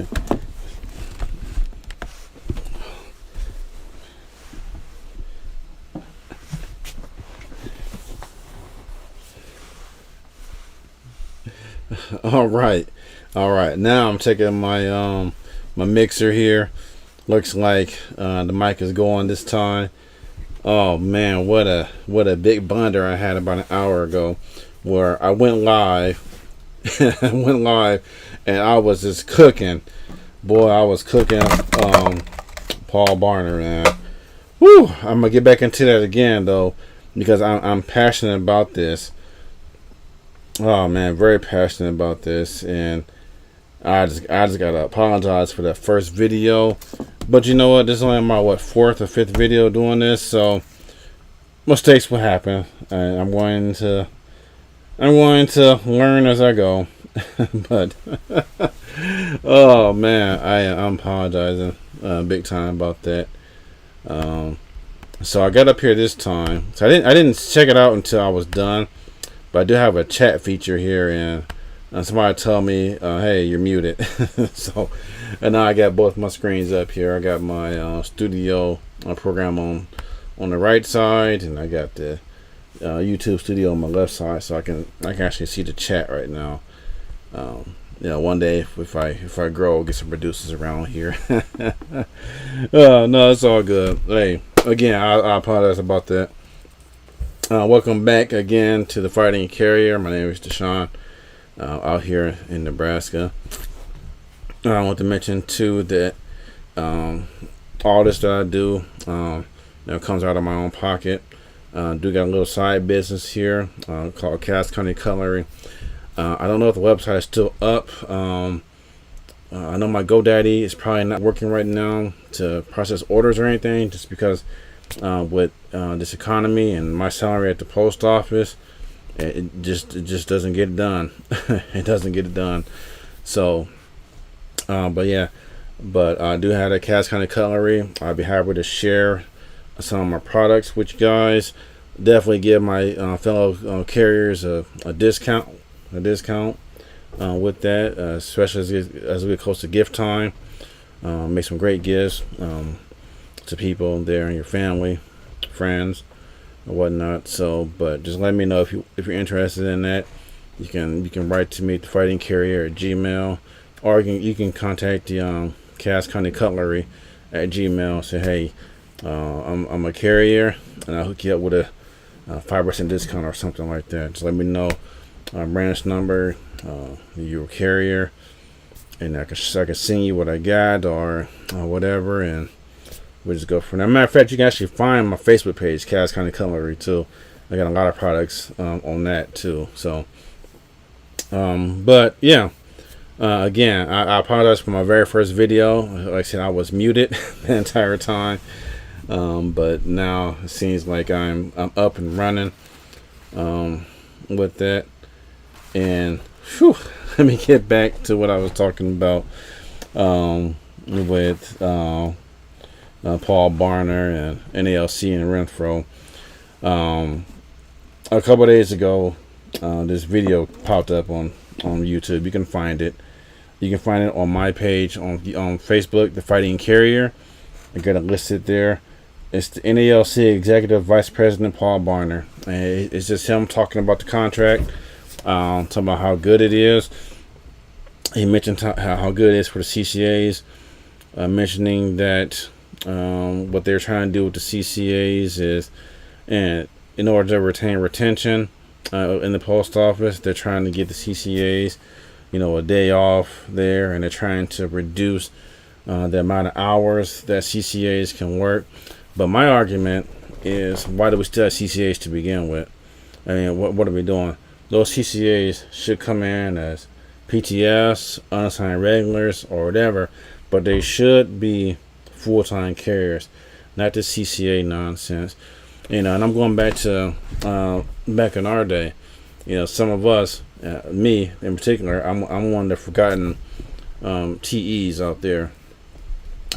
right. All right. All right. Now I'm taking my my mixer here. Looks like the mic is going this time. Oh man, what a big blunder I had about an hour ago, where I went live. I went live, and I was just cooking. Boy, I was cooking. Paul Barner, man. Woo! I'm gonna get back into that again though, because I'm passionate about this. Oh man, very passionate about this, and I just gotta apologize for that first video. But you know what? This is only my fourth or fifth video doing this, so mistakes will happen. And I'm going to learn as I go. But oh man, I'm apologizing big time about that. So I got up here this time. So I didn't check it out until I was done. But I do have a chat feature here, and somebody told me, "Hey, you're muted." So, and now I got both my screens up here. I got my studio program on the right side, and I got the YouTube studio on my left side, so I can actually see the chat right now. One day if I grow, I'll get some producers around here. No, it's all good. Hey, again, I apologize about that. Welcome back again to the Fighting Carrier. My name is Deshaun, out here in Nebraska. I want to mention too that all this that I do comes out of my own pocket. Do got a little side business here called Cass County Cutlery. I don't know if the website is still up. I know my GoDaddy is probably not working right now to process orders or anything, just because with this economy and my salary at the post office, it just doesn't get it done. It doesn't get it done. So, but I do have a Cass County Cutlery. I'd be happy to share some of my products with you guys. Definitely give my fellow carriers a discount with that, especially as we get close to gift time. Make some great gifts to people there and your family, friends, or whatnot. So, but just let me know if you're interested in that. You can write to me at thefighttingcarrier@gmail.com, or you can contact the Cass County Cutlery at Gmail. Say, hey, I'm a carrier, and I'll hook you up with a 5% discount or something like that. Just let me know branch number, your carrier, and I can send you what I got or whatever, and we'll just go from there. Matter of fact, you can actually find my Facebook page, Cass County Cutlery, too. I got a lot of products on that too. So, but yeah, again, I apologize for my very first video. Like I said, I was muted the entire time, but now it seems like I'm up and running with that. And whew, let me get back to what I was talking about with Paul Barner and NALC and Renfro. A couple of days ago, this video popped up on YouTube. You can find it. You can find it on my page on Facebook, The Fighting Carrier. I got it listed there. It's the NALC Executive Vice President Paul Barner. And it's just him talking about the contract. Talking about how good it is. He mentioned how good it is for the CCAs, mentioning that what they're trying to do with the CCAs is, and in order to retain retention in the post office, they're trying to get the CCAs, a day off there, and they're trying to reduce the amount of hours that CCAs can work. But my argument is, why do we still have CCAs to begin with? I mean, what are we doing? Those CCAs should come in as PTS, unassigned regulars, or whatever, but they should be full-time carriers, not this CCA nonsense. And I'm going back to back in our day. Some of us, me in particular, I'm one of the forgotten TEs out there.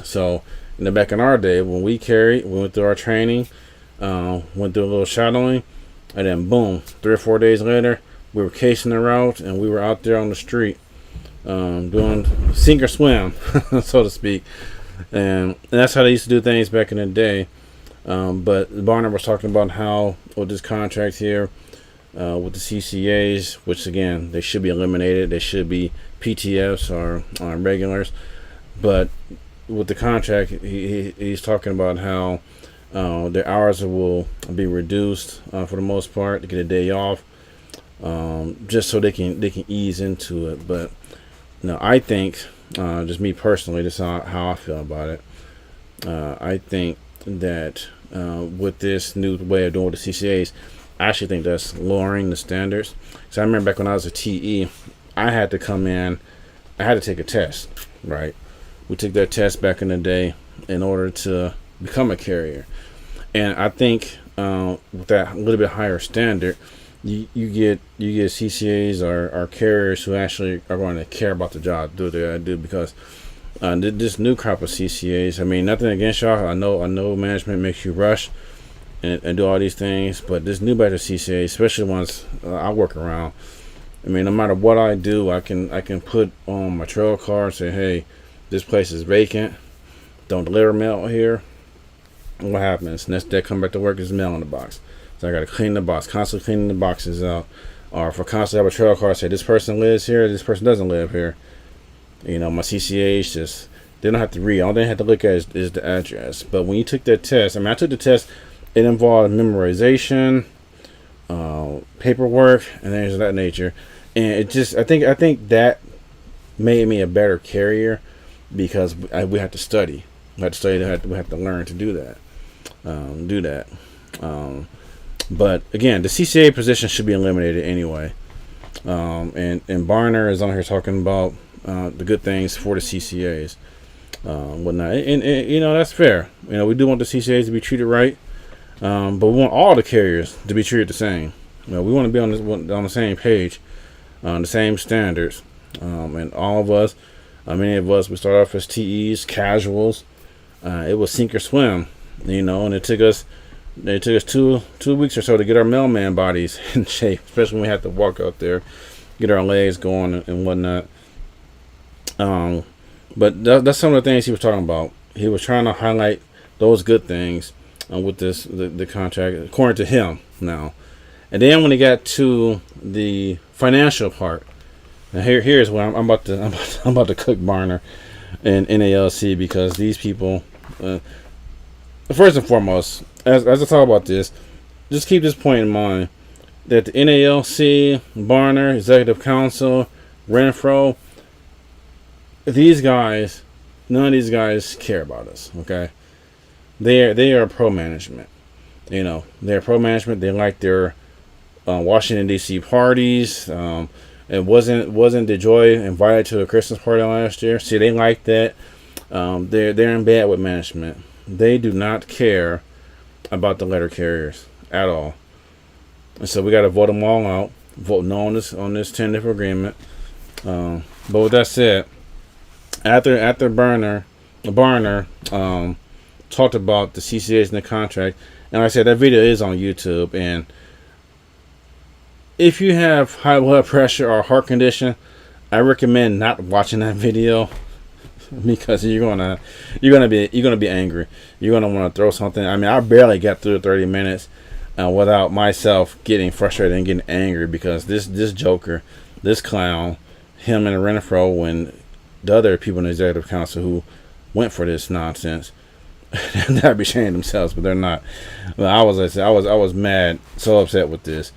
So back in our day, when we went through our training, went through a little shadowing, and then boom, 3 or 4 days later, we were casing the route, and we were out there on the street. doing sink or swim, so to speak. And that's how they used to do things back in the day. But Barner was talking about how with this contract here, with the CCAs, which again they should be eliminated. They should be PTFs or regulars. But with the contract, he's talking about how their hours will be reduced for the most part to get a day off, just so they can ease into it. But no, I think just me personally, this is how I feel about it. I think that with this new way of doing the CCAs, I actually think that's lowering the standards. So I remember back when I was a TE, I had to come in, I had to take a test, right? We took that test back in the day in order to become a carrier. And I think with that little bit higher standard, you get CCAs or carriers who actually are going to care about the job, do what they gotta do, because this new crop of CCAs, I mean, nothing against y'all. I know management makes you rush and do all these things, but this new batch of CCAs, especially ones I work around, I mean, no matter what I do, I can put on my trail car and say, hey, this place is vacant. Don't deliver mail here. What happens? Next day, I come back to work, there's mail in the box. So I got to clean the box, constantly cleaning the boxes out. Or if I constantly have a trail car, say this person lives here, this person doesn't live here. You know, my CCAs just, they don't have to read. All they have to look at is the address. But when you took that test, I mean, I took the test, it involved memorization, paperwork, and things of that nature. And it just, I think that made me a better carrier, because we had to study. We had to study. We had to learn to do that. But again, the CCA position should be eliminated anyway. And Barner is on here talking about the good things for the CCAs, whatnot. And you know, that's fair. You know, we do want the CCAs to be treated right, but we want all the carriers to be treated the same. You know, we want to be on the same page, the same standards, and all of us. Many of us, we started off as TEs, casuals. It was sink or swim, you know, and it took us 2 weeks or so to get our mailman bodies in shape, especially when we had to walk out there, get our legs going and whatnot. But that's some of the things he was talking about. He was trying to highlight those good things with the contract, according to him now. And then when he got to the financial part, now here's where I'm about to cook Barner and NALC, because these people, first and foremost, as I talk about this, just keep this point in mind, that the NALC, Barner, Executive Council, Renfro, these guys, none of these guys care about us. Okay, they are pro management. You know, they're pro management. They like their Washington D.C. parties. It wasn't DeJoy invited to a Christmas party last year? See, they like that. They're in bed with management. They do not care about the letter carriers at all. And so we got to vote them all out. Vote no on this tentative agreement. But with that said, after Barner talked about the CCAs in the contract, and like I said, that video is on YouTube. And if you have high blood pressure or heart condition, I recommend not watching that video, because you're gonna be angry. You're gonna want to throw something. I mean, I barely got through 30 minutes without myself getting frustrated and getting angry, because this joker, this clown, him and the Renfro, when the other people in the executive council who went for this nonsense, they'd be ashamed themselves, but they're not. But I was mad, so upset with this.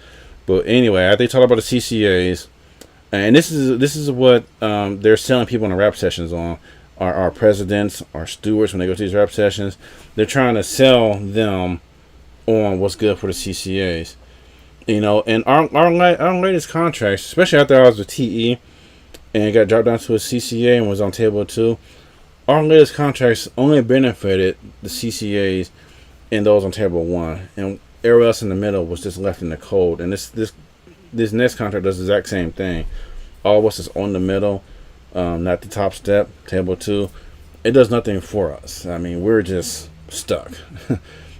But anyway, they talk about the CCAs, and this is what they're selling people in the rap sessions on. Our presidents, our stewards, when they go to these rap sessions, they're trying to sell them on what's good for the CCAs. You know, and our latest contracts, especially after I was with TE and got dropped down to a CCA and was on table 2, our latest contracts only benefited the CCAs and those on table 1, and everywhere else in the middle was just left in the cold. And this next contract does the exact same thing. All of us is on the middle, not the top step, table 2. It does nothing for us. I mean, we're just stuck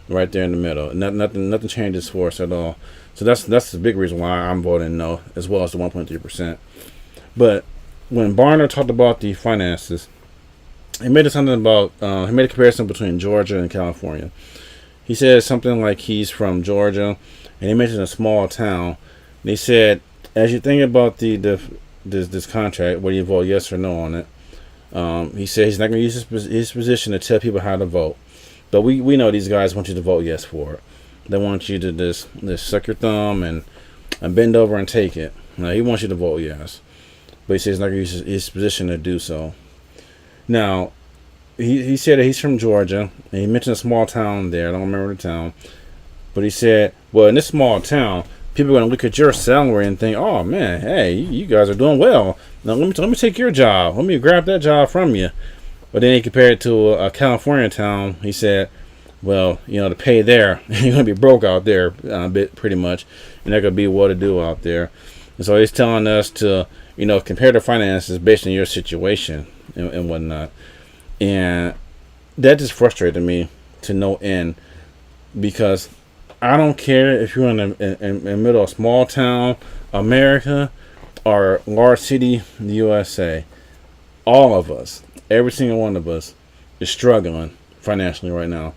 right there in the middle. Nothing changes for us at all. So that's the big reason why I'm voting no, as well as the 1.3%. But when Barner talked about the finances, he made something about he made a comparison between Georgia and California. He said something like he's from Georgia, and he mentioned a small town. And he said, as you think about this contract, whether you vote yes or no on it, he said he's not going to use his position to tell people how to vote. But we know these guys want you to vote yes for it. They want you to just suck your thumb and bend over and take it. Now, he wants you to vote yes. But he says he's not going to use his position to do so. Now, he said that he's from Georgia, and he mentioned a small town there. I don't remember the town. But he said, well, in this small town, people are going to look at your salary and think, oh, man, hey, you guys are doing well. Now, let me take your job. Let me grab that job from you. But then he compared it to a California town. He said, well, to pay there, you're going to be broke out there pretty much. You're not going to be well to do out there. And so he's telling us to, compare the finances based on your situation and whatnot. And that just frustrated me to no end, because I don't care if you're in the middle of small town America or large city in the USA. All of us, every single one of us, is struggling financially right now.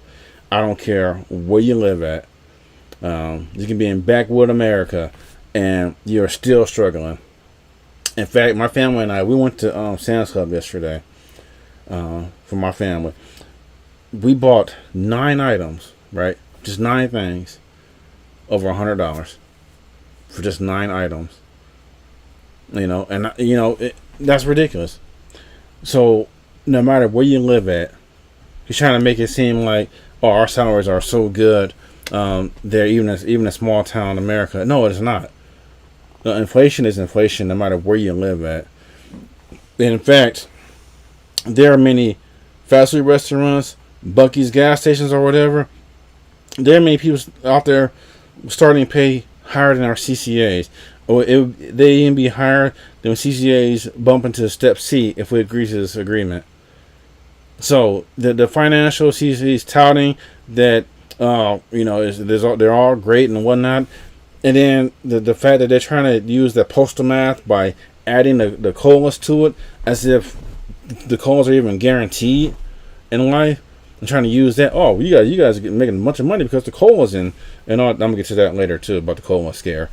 I don't care where you live at. You can be in backwood America and you're still struggling. In fact, my family and I, we went to Sam's Club yesterday for my family. We bought 9 items, right? Just 9 things over $100 for just 9 items. That's ridiculous. So no matter where you live at, he's trying to make it seem like, oh, our salaries are so good. They're even a small town America. No, it's not. Inflation is inflation no matter where you live at. And in fact, there are many fast food restaurants, Buc-ee's gas stations or whatever. There are many people out there starting to pay higher than our CCAs. Or they even be higher than CCAs bump into step C if we agree to this agreement. So the financials he's touting that they're all great and whatnot, and then the fact that they're trying to use the postal math by adding the COLAs to it, as if the COLAs are even guaranteed in life. I'm trying to use that. Oh, you guys are making a bunch of money because the COLA's in, and all, I'm gonna get to that later too about the COLA scare.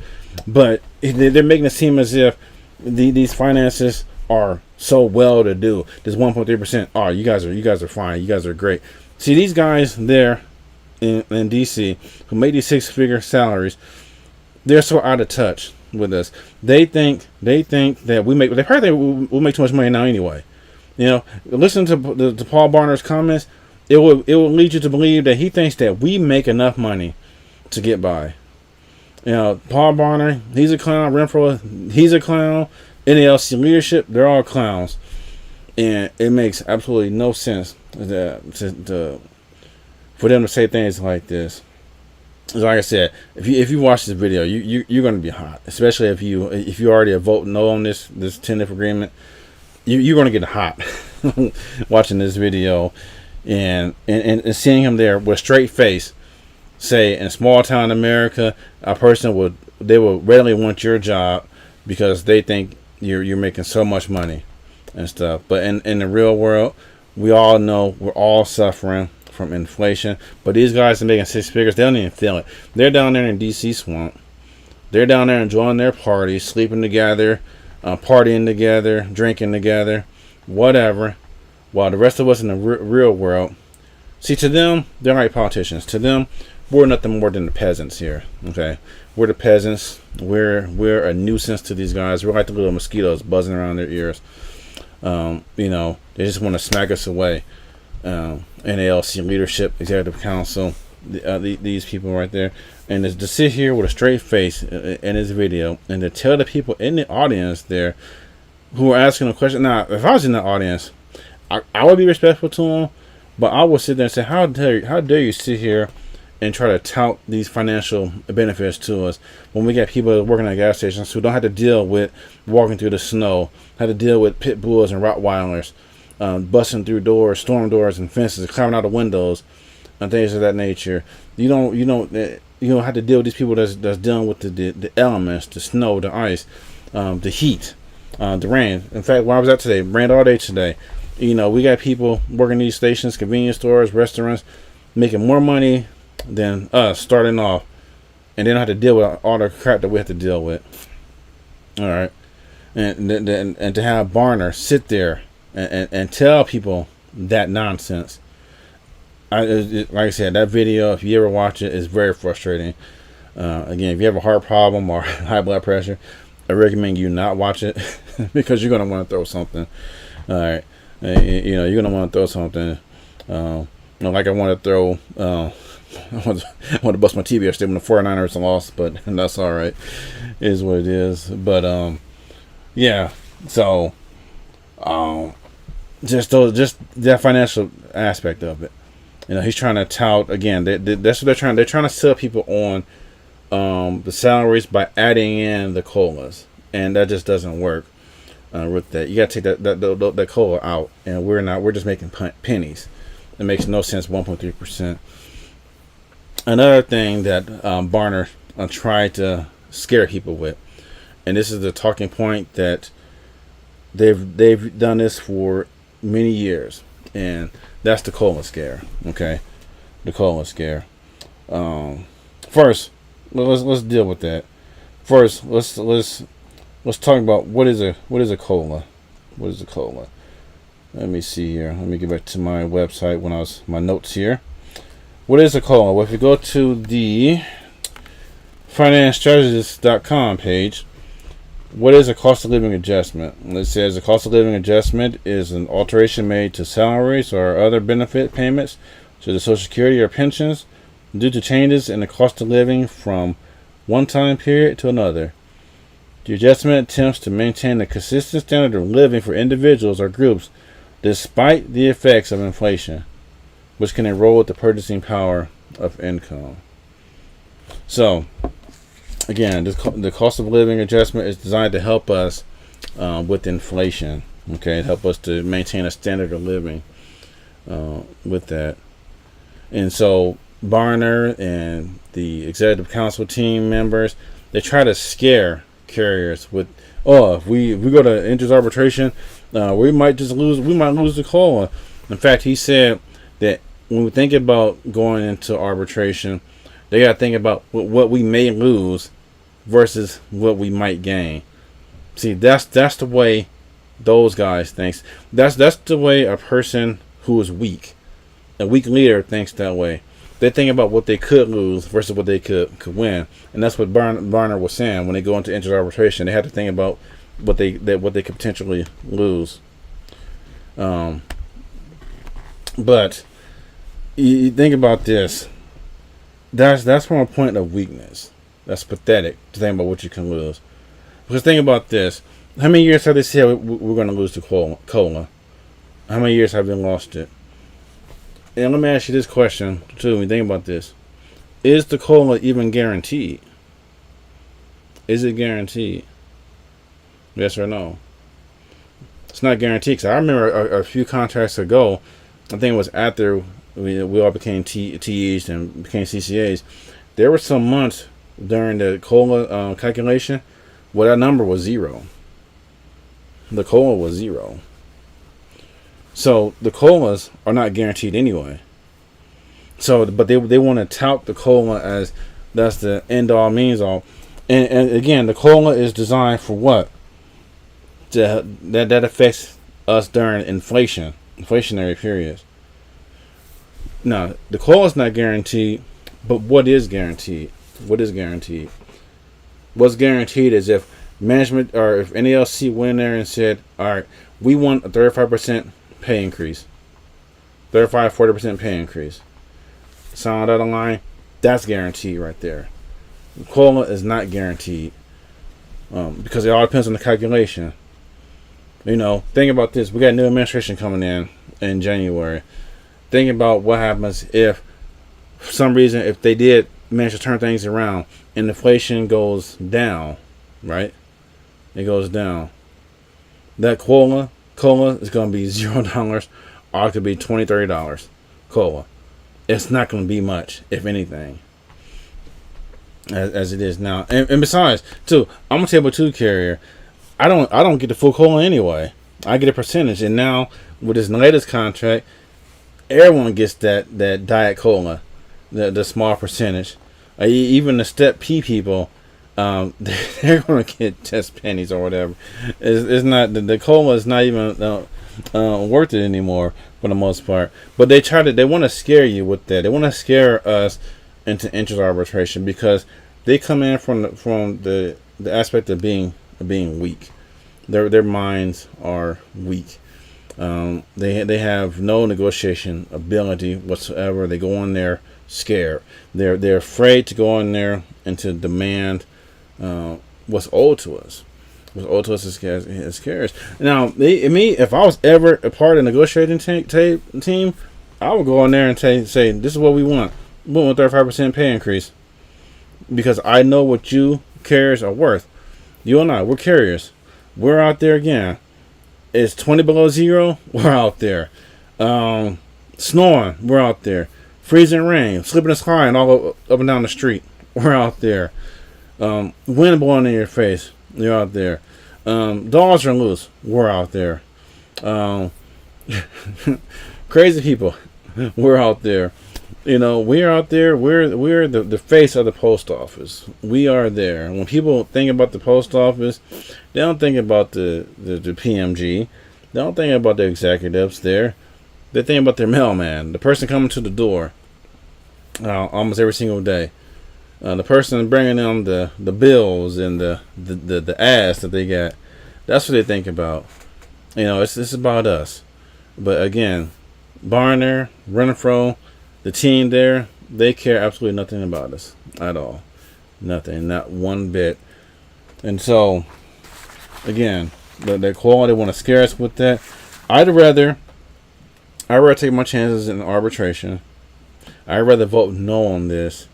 But they're making it seem as if these finances are so well to do. This 1.3%. Oh, you guys are fine. You guys are great. See, these guys there in DC who make these 6-figure salaries, they're so out of touch with us. They think that they probably think we'll make too much money now anyway. Listen to Paul Barner's comments. It will lead you to believe that he thinks that we make enough money to get by. Paul Barner, he's a clown. Renfro, he's a clown. NALC leadership, they're all clowns, and it makes absolutely no sense for them to say things like this. So like I said, if you watch this video, you're going to be hot, especially if you already vote no on this tentative agreement. You're going to get hot watching this video and seeing him there with a straight face say, in small town America, a person will readily want your job because they think you're making so much money and stuff. But in the real world, we all know we're all suffering from inflation. But these guys are making 6 figures. They don't even feel it. They're down there in DC swamp. They're down there enjoying their parties, sleeping together, partying together, drinking together, whatever. While the rest of us in the real world, see, to them, they're like politicians. To them, we're nothing more than the peasants here. Okay, we're the peasants. We're a nuisance to these guys. We're like the little mosquitoes buzzing around their ears. They just want to smack us away. NALC leadership, executive council, these people right there, and to sit here with a straight face in this video and to tell the people in the audience there who are asking a question. Now, if I was in the audience, I would be respectful to them, but I would sit there and say, how dare you sit here and try to tout these financial benefits to us when we got people working at gas stations who don't have to deal with walking through the snow, have to deal with pit bulls and Rottweilers, busting through doors, storm doors and fences, climbing out of windows, and things of that nature. You don't have to deal with these people that's dealing with the elements, the snow, the ice, the heat, The rain. In fact, where I was at today, rained all day today. You know, we got people working these stations, convenience stores, restaurants, making more money than us starting off, and they don't have to deal with all the crap that we have to deal with. All right, and to have Barner sit there and tell people that nonsense. Like I said, that video, if you ever watch it, is very frustrating. Again, if you have a heart problem or high blood pressure, I recommend you not watch it because you're gonna want to throw something. All right, you know, you're gonna want to throw something. You know, like I want to throw. I want to bust my TV yesterday when the 49ers lost, but that's all right. It is what it is. But yeah. So just that financial aspect of it. You know, he's trying to tout again. That's what they're trying. They're trying to sell people on the salaries by adding in the colas, and that just doesn't work with that. You got to take that cola out, and we're just making pennies. It makes no sense. 1.3%. Another thing that Barner tried to scare people with, and this is the talking point that they've done this for many years, and that's the cola scare. Okay, the cola scare. First, let's deal with that. First, let's talk about what is a cola. What is a cola? Let me see here. Let me get back to my website my notes here. What is a cola? Well, if you go to the financestrategist.com page, what is a cost of living adjustment? It says a cost of living adjustment is an alteration made to salaries or other benefit payments to the Social Security or pensions due to changes in the cost of living from one time period to another. The adjustment attempts to maintain a consistent standard of living for individuals or groups despite the effects of inflation, which can erode the purchasing power of income. So, again, the cost of living adjustment is designed to help us with inflation. Okay, help us to maintain a standard of living with that. And so, Barner and the executive council team members, they try to scare carriers with, if we go to interest arbitration, we might lose the COLA. In fact, he said that when we think about going into arbitration, they got to think about what we may lose versus what we might gain. See, that's the way those guys think. That's the way a person who is weak, a weak leader, thinks that way. They think about what they could lose versus what they could win, and that's what Barner was saying. When they go into interest arbitration, they have to think about what they could potentially lose. But you think about this. That's from a point of weakness. That's pathetic to think about what you can lose. Because think about this. How many years have they said we're going to lose the COLA? How many years have they lost it? And let me ask you this question too. When you think about this, is the COLA even guaranteed? Is it guaranteed? Yes or no? It's not guaranteed. Because I remember a few contracts ago, I think it was after we all became TEs and became CCAs. There were some months during the COLA calculation where that number was 0. The COLA was 0. So the COLAs are not guaranteed anyway. So, but they want to tout the COLA as that's the end all means all. And again, the COLA is designed for what? That affects us during inflationary periods. Now, the COLA is not guaranteed, but what is guaranteed? What is guaranteed? What's guaranteed is if management or if NALC went in there and said, all right, we want a 35% pay increase, 35-40% pay increase. Sound out of line? That's guaranteed right there. COLA is not guaranteed because it all depends on the calculation. You know, think about this. We got a new administration coming in January. Think about what happens if, for some reason, if they did manage to turn things around and inflation goes down, right? It goes down. That COLA is going to be $0 or it could be $20, $30 COLA. It's not going to be much, if anything, as it is now. And besides, too, I'm a Table 2 carrier. I don't get the full COLA anyway. I get a percentage, and now with this latest contract, everyone gets that diet cola, the small percentage. Even the step P people, they're gonna get just pennies or whatever. It's not the cola is not even worth it anymore for the most part. But they want to scare you with that. They want to scare us into interest arbitration because they come in from the aspect of being weak. Their minds are weak. They have no negotiation ability whatsoever. They go in there scared. They're afraid to go in there and to demand what's owed to us. What's owed to us is carriers. Now, if I was ever a part of the negotiating team, I would go in there and say this is what we want. We want a 35% pay increase because I know what you carriers are worth. You and I, we're carriers. We're out there again. It's 20 below zero. We're out there. Snoring. We're out there. Freezing rain. Slipping and sliding all up and down the street. We're out there. Wind blowing in your face. You're out there. Dogs are loose. We're out there. Crazy people. We're out there. We're out there. We're the face of the post office. We are there. When people think about the post office, they don't think about the PMG. They don't think about the executives there. They think about their mailman, the person coming to the door almost every single day. The person bringing them the bills and the ass that they got. That's what they think about. It's about us. But again, Barner, Renfro, the team there, they care absolutely nothing about us at all. Nothing, not one bit. And so, again, the quality want to scare us with that. I'd rather take my chances in arbitration. I'd rather vote no on this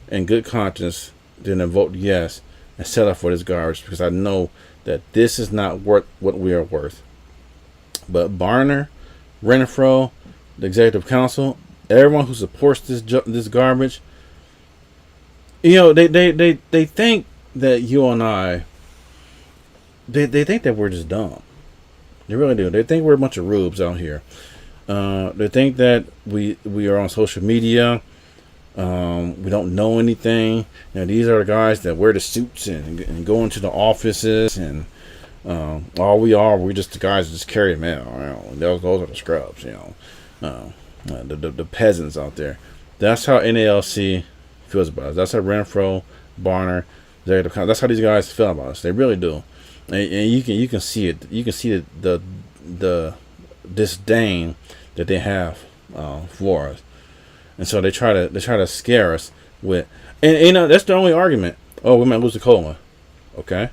in good conscience than to vote yes and settle for this garbage because I know that this is not worth what we are worth. But Barner, Renfro, the executive council, everyone who supports this garbage, they think that you and I, they think that we're just dumb. They really do. They think we're a bunch of rubes out here. They think that we are on social media. We don't know anything. These are the guys that wear the suits and go into the offices and we're just the guys that just carry the mail. Those are the scrubs. The peasants out there. That's how NALC feels about us. That's how Renfro, Barner, that's how these guys feel about us. They really do, and you can see it. You can see the disdain that they have for us, and so they try to scare us with. And that's the only argument. Oh, we might lose the COLA. Okay.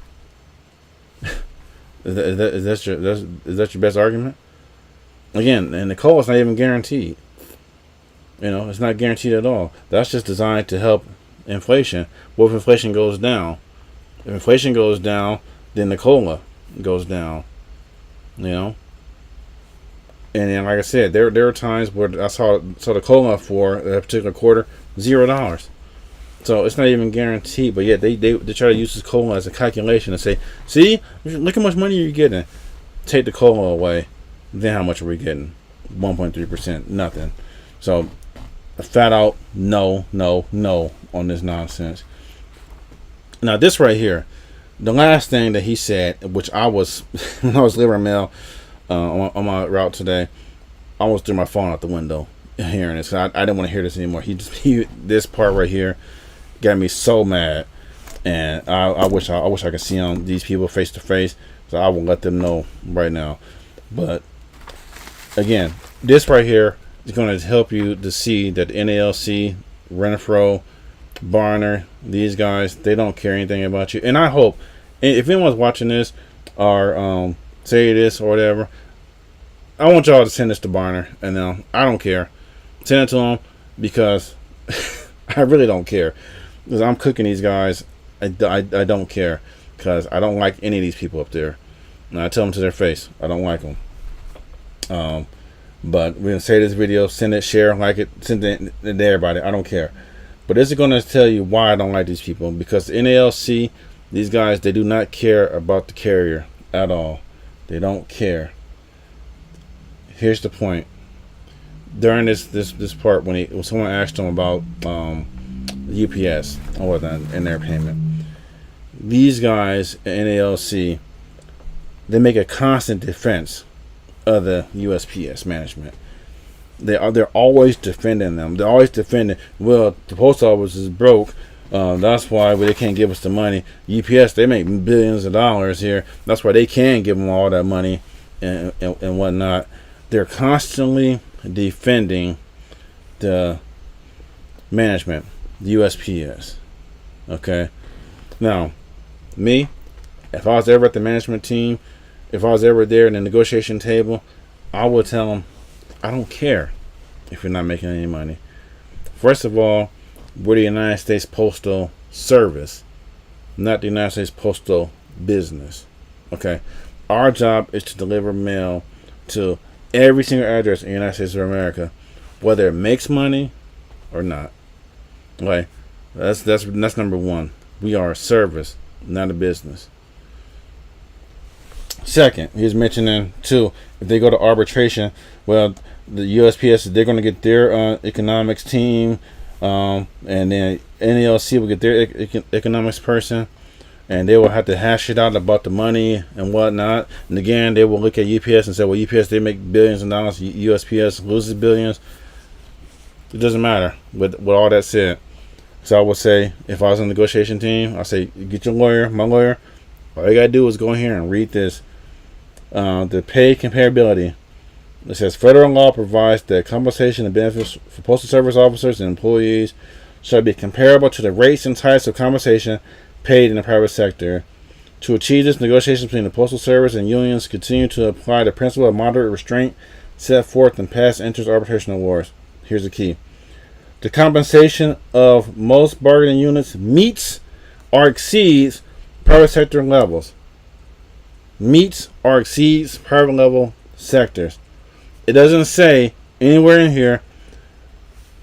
Is that your best argument? Again, and the COLA is not even guaranteed. It's not guaranteed at all. That's just designed to help inflation. What if inflation goes down? If inflation goes down, then the COLA goes down. And then, like I said, there are times where I saw the COLA for a particular quarter $0. So it's not even guaranteed. But yet they try to use this COLA as a calculation and say, see, look how much money you're getting. Take the COLA away. Then how much are we getting? 1.3%. Nothing. So a flat out no on this nonsense. Now this right here, the last thing that he said, which I was when I was delivering mail on my route today, I almost threw my phone out the window hearing this. I didn't want to hear this anymore. This part right here got me so mad, and I wish I could see these people face to face. So I will let them know right now. But again, this right here is going to help you to see that NALC, Renfro, Barner, these guys, they don't care anything about you. And I hope, if anyone's watching this or say this or whatever, I want y'all to send this to Barner. And I don't care. Send it to him because I really don't care. Because I'm cooking these guys. I don't care because I don't like any of these people up there. And I tell them to their face, I don't like them. But we're going to say this video, send it, share, like it, send it to everybody. I don't care. But this is going to tell you why I don't like these people. Because the NALC, These guys, they do not care about the carrier at all. They don't care. Here's the point. During this part, when someone asked them about UPS or whatnot and their payment, these guys at NALC, they make a constant defense of the USPS management. They're always defending them. They're always defending. Well, the post office is broke. That's why they can't give us the money. UPS, they make billions of dollars here. That's why they can give them all that money and whatnot. They're constantly defending the management, the USPS. Okay. Now, me, if I was ever at the management team, if I was ever there in the negotiation table, I would tell them, I don't care if you're not making any money. First of all, we're the United States Postal Service, not the United States Postal Business. Okay? Our job is to deliver mail to every single address in the United States of America, whether it makes money or not. Okay? That's number one. We are a service, not a business. Second, he's mentioning too, if they go to arbitration, well, the USPS, they're going to get their economics team, and then NALC will get their economics person, and they will have to hash it out about the money and whatnot. And again, they will look at UPS and say, well, UPS, they make billions of dollars, USPS loses billions. It doesn't matter with all that said. So I would say, if I was on the negotiation team, I'd say, get your lawyer, my lawyer. All you got to do is go in here and read this. The pay comparability. It says federal law provides that compensation and benefits for postal service officers and employees shall be comparable to the rates and types of compensation paid in the private sector. To achieve this, negotiations between the postal service and unions continue to apply the principle of moderate restraint set forth in past interest arbitration awards. Here's the key. The compensation of most bargaining units meets or exceeds private sector levels. Meets or exceeds private level sectors. It doesn't say anywhere in here,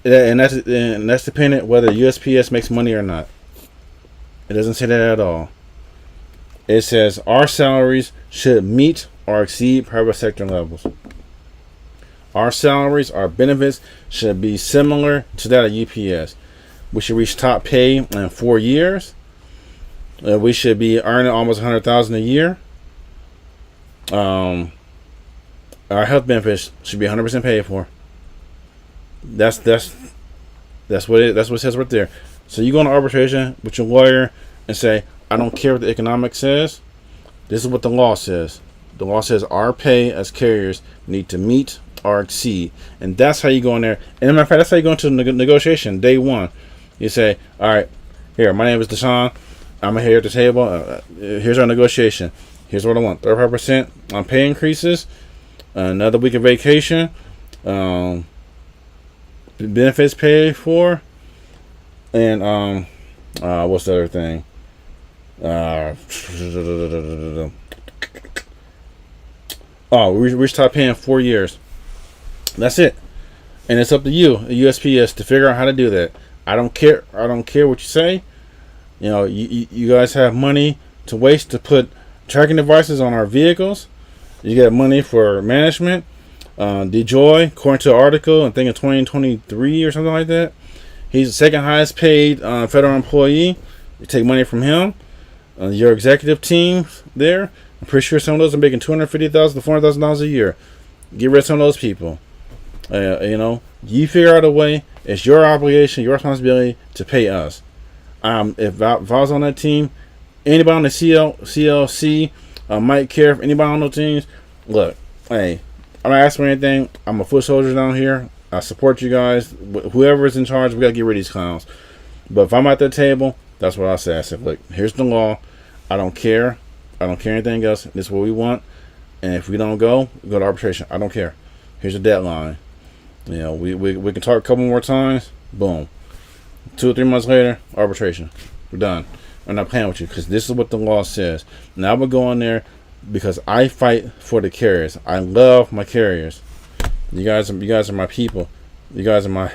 and that's dependent whether USPS makes money or not. It doesn't say that at all. It says our salaries should meet or exceed private sector levels. Our salaries, our benefits should be similar to that of UPS. We should reach top pay in 4 years. We should be earning almost $100,000 a year. Our health benefits should be 100% paid for. That's what it says right there. So you go into arbitration with your lawyer and say, I don't care what the economics says. This is what the law says. The law says our pay as carriers need to meet or exceed, and that's how you go in there. And as a matter of fact, that's how you go into negotiation day one. You say, all right, here, my name is Deshaun. I'm here at the table. Here's our negotiation. Here's what I want: 35% on pay increases, another week of vacation, benefits paid for, and what's the other thing? We start paying 4 years. That's it, and it's up to you, USPS, to figure out how to do that. I don't care. I don't care what you say. You know, you guys have money to waste to put tracking devices on our vehicles. You get money for management. DeJoy, according to the article, I think in 2023 or something like that, he's the second highest paid federal employee. You take money from him. Your executive team there, I'm pretty sure some of those are making $250,000 to $400,000 a year. Get rid of some of those people. You figure out a way. It's your obligation, your responsibility to pay us. If I was on that team, anybody on the CLC, Mike Care, anybody on those teams, look, hey, I'm not asking for anything. I'm a foot soldier down here. I support you guys. Whoever is in charge, we got to get rid of these clowns. But if I'm at the table, that's what I say. I said, look, here's the law. I don't care. I don't care anything else. This is what we want. And if we don't go, we go to arbitration. I don't care. Here's the deadline. We can talk a couple more times. Boom. 2 or 3 months later, arbitration. We're done. I'm not playing with you because this is what the law says. Now we're going there because I fight for the carriers. I love my carriers. You guys are my people. You guys are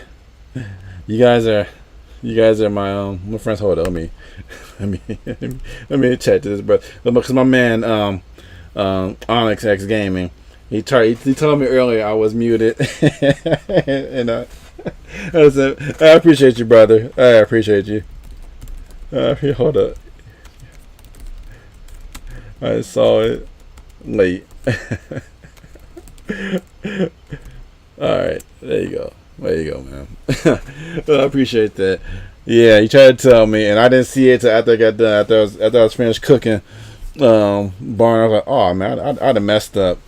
You guys are my friends. Hold on, let me let me check this, bro. Because my man Onyx X Gaming, he told me earlier I was muted, and I said I appreciate you, brother. I appreciate you. Hold up, I saw it late. All right, there you go. There you go, man. Well, I appreciate that. Yeah, he tried to tell me, and I didn't see it till after I got done. After I was finished cooking, barn. I was like, oh man, I'd have messed up.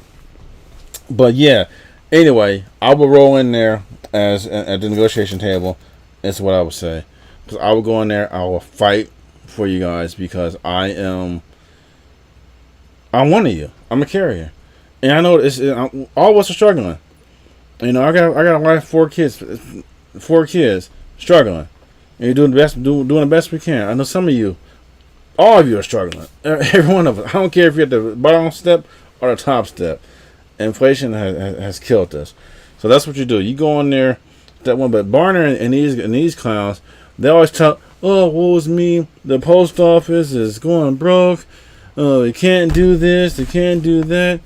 But yeah, anyway, I would roll in there as at the negotiation table. That's what I would say. Because I would go in there, I will fight for you guys because I'm one of you. I'm a carrier, and I know all of us are struggling. You know, I got a wife, 4 kids struggling. And you're doing the best we can. I know some of you, all of you are struggling. Every one of us. I don't care if you're at the bottom step or the top step. Inflation has killed us. So that's what you do. You go in there, that one. But Barner and these clowns, they always talk. Oh, what was me? The post office is going broke. They can't do this. They can't do that.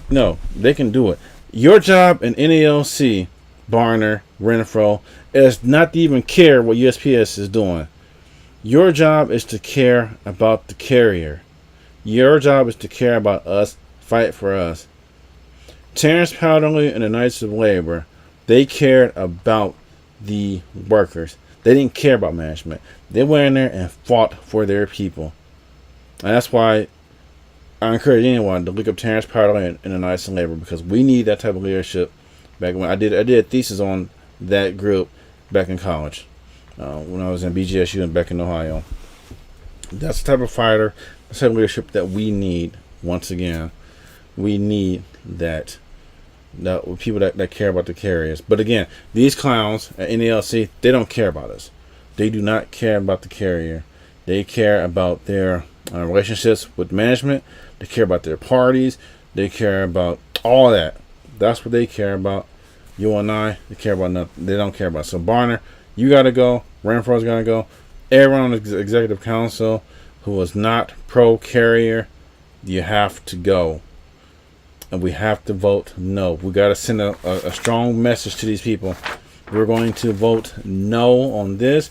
No, they can do it. Your job in NALC, Barner, Renfro, is not to even care what USPS is doing. Your job is to care about the carrier. Your job is to care about us, fight for us. Terrence Powderly and the Knights of Labor, they cared about the workers. They didn't care about management. They went in there and fought for their people. And that's why I encourage anyone to look up Terrence Powderly and the Knights of Labor, because we need that type of leadership. Back when I did a thesis on that group back in college, when I was in BGSU and back in Ohio. That's the type of fighter, the type of leadership that we need. Once again, we need that people that care about the carriers. But again, these clowns at NALC, they don't care about us. They do not care about the carrier. They care about their relationships with management. They care about their parties. They care about all that. That's what they care about. You and I, they care about nothing. They don't care about. So Barner, you gotta go. Renfro's gotta go. Everyone on the executive council who is not pro carrier, you have to go. And we have to vote no. We gotta send a strong message to these people. We're going to vote no on this.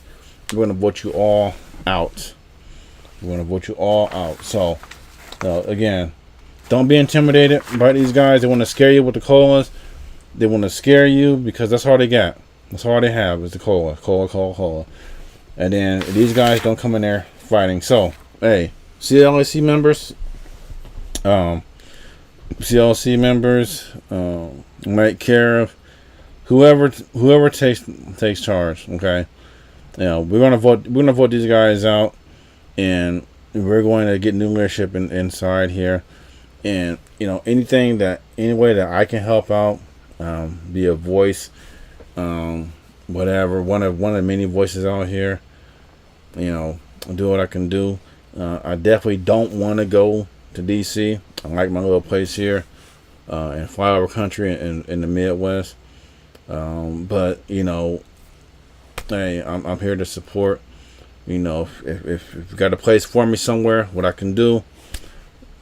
We're gonna vote you all out. We're gonna vote you all out. So again, don't be intimidated by these guys. They want to scare you with the colas. They want to scare you because that's all they got. That's all they have is the cola. And then these guys don't come in there fighting. So, hey, CLC members, might care of whoever takes charge. Okay, we're gonna vote these guys out, and we're going to get new leadership inside here. And any way that I can help out, be a voice, whatever, one of many voices out here, do what I can do. I definitely don't want to go to DC. I like my little place here in flyover country in the Midwest. But hey, I'm here to support. If you got a place for me somewhere, what I can do,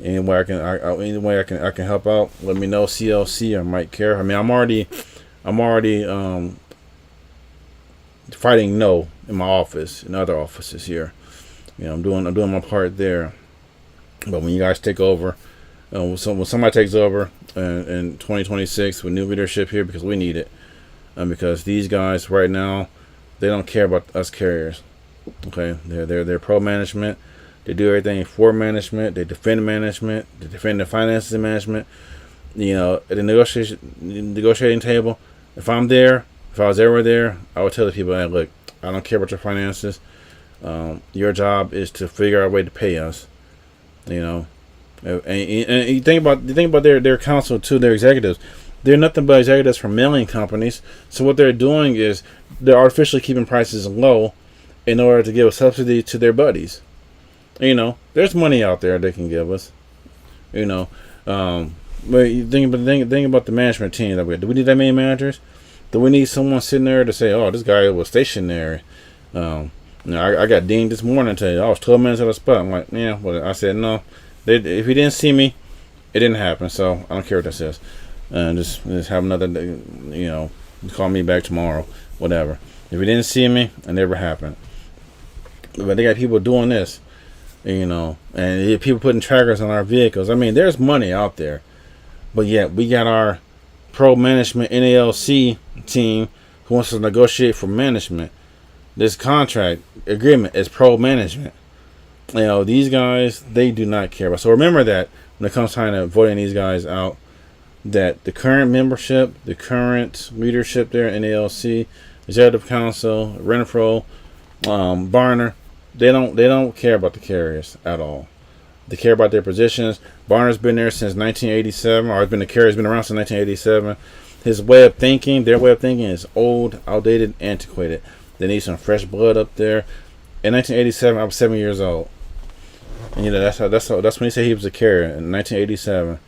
any way I can help out, let me know. CLC, I might care. I mean, I'm already fighting no in my office, in other offices here. I'm doing my part there. But when you guys take over, when somebody takes over in 2026 with new leadership here, because we need it, because these guys right now, they don't care about us carriers. Okay, they're pro management. They do everything for management. They defend management. They defend the finances of management. At the negotiating table, if I was ever there, I would tell the people, hey, look, I don't care about your finances. Your job is to figure out a way to pay us. And you think about their council too, their executives. They're nothing but executives from mailing companies. So what they're doing is they're artificially keeping prices low in order to give a subsidy to their buddies. There's money out there they can give us. But you think about the management team that we have. Do we need that many managers? Do we need someone sitting there to say, "Oh, this guy was stationary"? I got dinged this morning. Tell you, I was 12 minutes at the spot. I'm like, yeah. But I said no. If he didn't see me, it didn't happen. So I don't care what that says. Just have another day, call me back tomorrow, whatever. If he didn't see me, it never happened. But they got people doing this, and people putting trackers on our vehicles. I mean, there's money out there, but yet we got our pro management NALC team who wants to negotiate for management. This contract agreement is pro management. These guys, they do not care about. So remember that when it comes time to voting these guys out, that the current membership, the current leadership there in NALC, Executive Council, Renfro, Barner, they don't care about the carriers at all. They care about their positions. Barner's been there since 1987, or the carrier's been around since 1987. His way of thinking, their way of thinking, is old, outdated, antiquated. They need some fresh blood up there. In 1987, I was 7 years old, and that's when he said he was a carrier in 1987.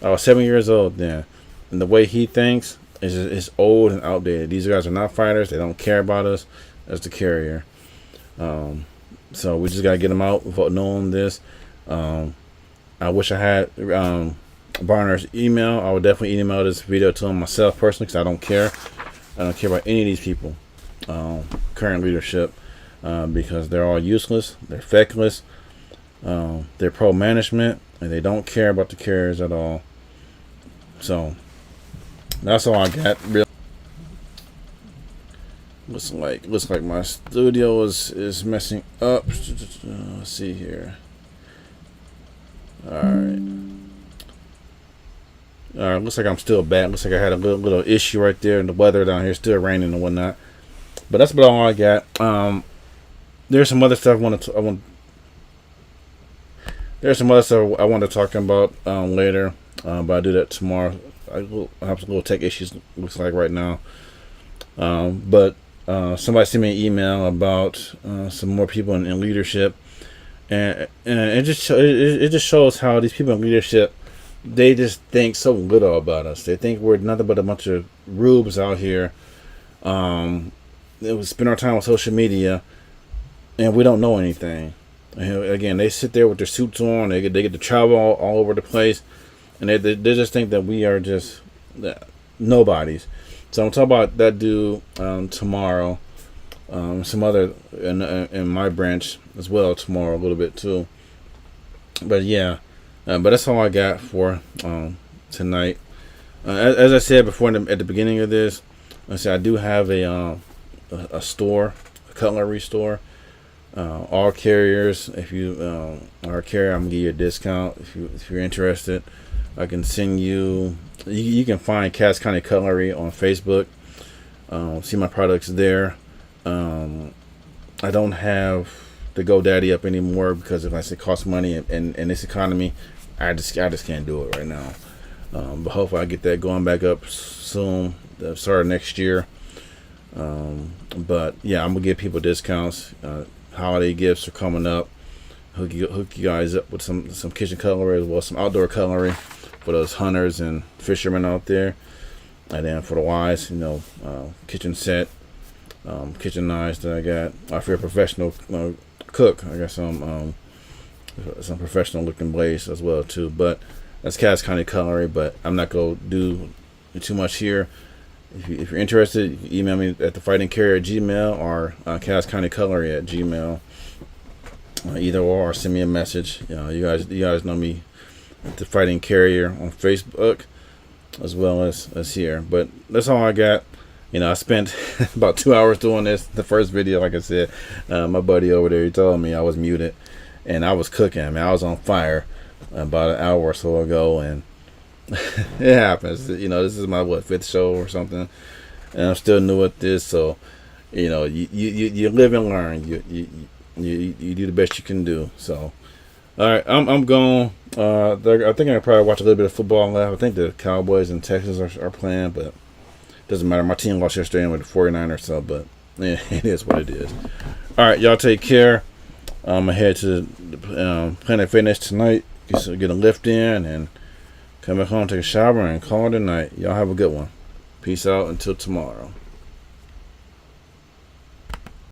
I was 7 years old then, and the way he thinks is old and outdated. These guys are not fighters. They don't care about us as the carrier. So we just gotta get them out without knowing this. I wish I had Barner's email. I would definitely email this video to him myself personally, because I don't care. I don't care about any of these people, current leadership, because they're all useless. They're feckless. They're pro management, and they don't care about the carriers at all. So that's all I got. Looks like my studio is messing up. Let's see here. All right. Looks like I'm still back. Looks like I had a little issue right there, and the weather down here still raining and whatnot. But that's about all I got. There's some other stuff There's some other stuff I want to talk about later, but I'll do that tomorrow. I have some little tech issues, looks like, right now. But somebody sent me an email about some more people in leadership, and it just shows how these people in leadership, they just think so little about us. They think we're nothing but a bunch of rubes out here. We spend our time on social media, and we don't know anything. Again, they sit there with their suits on. They get to travel all over the place, and they just think that we are just nobodies. So I'm talking about that dude tomorrow. Some other in my branch as well tomorrow, a little bit too. But yeah, but that's all I got for tonight. As I said before at the beginning of this, I do have a store, a cutlery store. All carriers, if you are a carrier, I'm gonna give you a discount if you're interested. I can send you. You can find Cass County Cutlery on Facebook. See my products there. I don't have the GoDaddy up anymore because if I say cost money in this economy, I just can't do it right now. But hopefully I get that going back up soon. Start of next year. But yeah, I'm gonna give people discounts. Holiday gifts are coming up. Hook you guys up with some kitchen cutlery as well as some outdoor cutlery for those hunters and fishermen out there. And then for the wives, kitchen set, kitchen knives that I got. If you're a professional cook, I got some professional looking blades as well too. But that's Cass County Cutlery. But I'm not gonna do too much here. If you're interested, you can email me at thefightingcarrier@gmail or Cass County Cutlery @gmail. Either or send me a message. You guys know me at the Fighting Carrier on Facebook as well as here. But that's all I got. I spent about 2 hours doing this. The first video, like I said, my buddy over there, he told me I was muted and I was cooking. I was on fire about an hour or so ago, and it happens. This is my fifth show or something, and I'm still new at this. So, you live and learn. You do the best you can do. So, all right, I'm going. I think I probably watch a little bit of football left. I think the Cowboys and Texans are playing, but it doesn't matter. My team lost yesterday with the 49ers, so but yeah, it is what it is. All right, y'all take care. I'm gonna head to Planet Fitness tonight. Get a lift in and come back home, take a shower, and call it a night. Y'all have a good one. Peace out until tomorrow.